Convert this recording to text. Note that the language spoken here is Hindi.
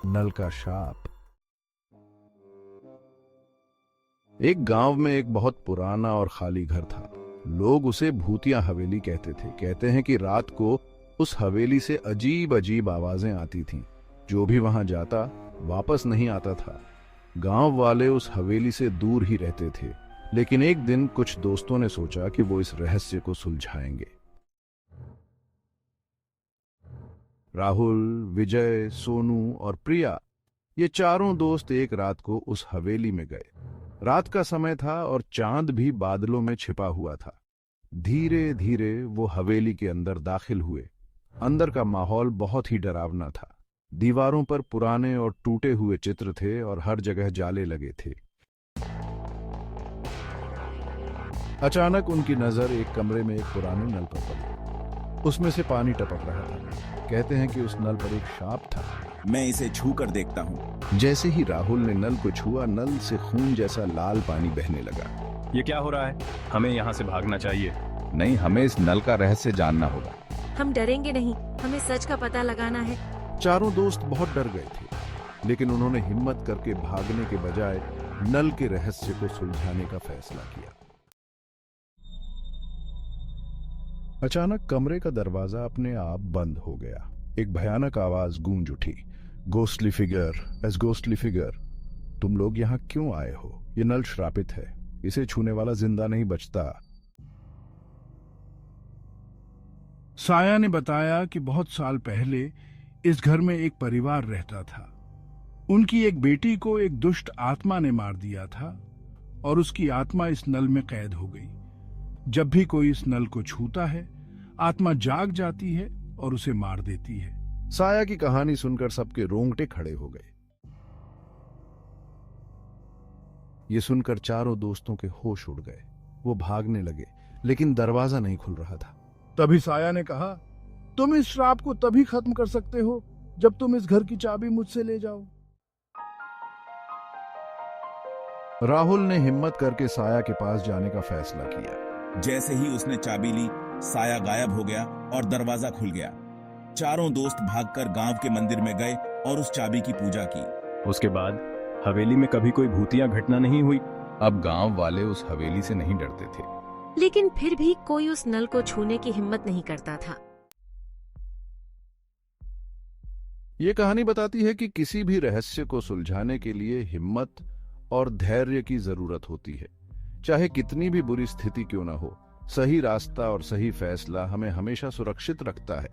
नल का शाप। एक गांव में एक बहुत पुराना और खाली घर था। लोग उसे भूतिया हवेली कहते थे। कहते हैं कि रात को उस हवेली से अजीब अजीब आवाजें आती थीं। जो भी वहां जाता वापस नहीं आता था। गांव वाले उस हवेली से दूर ही रहते थे। लेकिन एक दिन कुछ दोस्तों ने सोचा कि वो इस रहस्य को सुलझाएंगे। राहुल, विजय, सोनू और प्रिया, ये चारों दोस्त एक रात को उस हवेली में गए। रात का समय था और चांद भी बादलों में छिपा हुआ था। धीरे धीरे वो हवेली के अंदर दाखिल हुए। अंदर का माहौल बहुत ही डरावना था। दीवारों पर पुराने और टूटे हुए चित्र थे और हर जगह जाले लगे थे। अचानक उनकी नजर एक कमरे में एक पुराने नल पर पड़ी। उसमें से पानी टपक रहा था। कहते हैं कि उस नल पर एक सांप था। मैं इसे छू कर देखता हूँ। जैसे ही राहुल ने नल को छुआ, नल से खून जैसा लाल पानी बहने लगा। ये क्या हो रहा है? हमें यहाँ से भागना चाहिए। नहीं, हमें इस नल का रहस्य जानना होगा। हम डरेंगे नहीं, हमें सच का पता लगाना है। चारों दोस्त बहुत डर गए थे, लेकिन उन्होंने हिम्मत करके भागने के बजाय नल के रहस्य को सुलझाने का फैसला किया। अचानक कमरे का दरवाजा अपने आप बंद हो गया। एक भयानक आवाज गूंज उठी। गोस्टली फिगर, तुम लोग यहाँ क्यों आए हो? ये नल श्रापित है, इसे छूने वाला जिंदा नहीं बचता। साया ने बताया कि बहुत साल पहले इस घर में एक परिवार रहता था। उनकी एक बेटी को एक दुष्ट आत्मा ने मार दिया था और उसकी आत्मा इस नल में कैद हो गई। जब भी कोई इस नल को छूता है, आत्मा जाग जाती है और उसे मार देती है। साया की कहानी सुनकर सबके रोंगटे खड़े हो गए। ये सुनकर चारों दोस्तों के होश उड़ गए। वो भागने लगे, लेकिन दरवाजा नहीं खुल रहा था। तभी साया ने कहा, तुम इस श्राप को तभी खत्म कर सकते हो जब तुम इस घर की चाबी मुझसे ले जाओ। राहुल ने हिम्मत करके साया के पास जाने का फैसला किया। जैसे ही उसने चाबी ली, साया गायब हो गया और दरवाजा खुल गया। चारों दोस्त भागकर गांव के मंदिर में गए और उस चाबी की पूजा की। उसके बाद हवेली में कभी कोई भूतिया घटना नहीं हुई। अब गांव वाले उस हवेली से नहीं डरते थे। लेकिन फिर भी कोई उस नल को छूने की हिम्मत नहीं करता था। ये कहानी बताती है कि किसी भी रहस्य को सुलझाने के लिए हिम्मत और धैर्य की जरूरत होती है। चाहे कितनी भी बुरी स्थिति क्यों ना हो, सही रास्ता और सही फैसला हमें हमेशा सुरक्षित रखता है।